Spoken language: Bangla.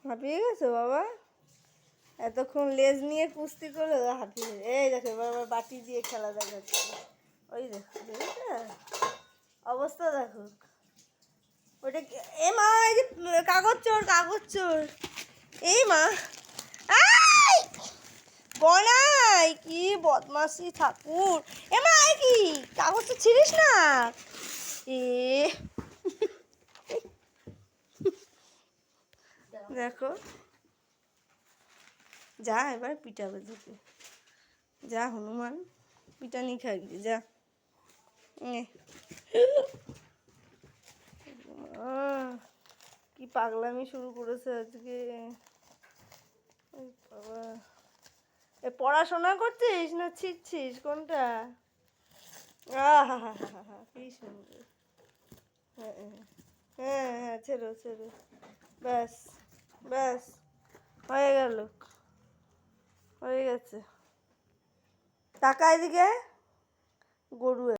হাঁপিয়ে গেছো বাবা? এতক্ষণ লেজ নিয়ে কুস্তি করে হাঁপিয়ে গেছে। এই দেখো এবার বাটি দিয়ে খেলা দেখাচ্ছে। ওই দেখো দেখেছো অবস্থা দেখো। ওটা এ মা, এই যে কাগজ চোর কাগজ চোর। এই মা বনাই কি বদমাসি ঠাকুর। এ মা কি কাগজ তো ছিড়িস না। এ দেখো যা এবার পিটাবে তোকে। যা হনুমান পিটানি খাবি যা। কি পাগলামি শুরু করেছে আজকে। বাবা এ পড়াশোনা করছিস না ছিটছিস কোনটা? আহা হা হা হা কি সুন্দর। হ্যাঁ হ্যাঁ হ্যাঁ ছেড়ো ছেড়ো। ব্যাস ব্যাস হয়ে গেল, হয়ে গেছে। টাকা এদিকে গরু।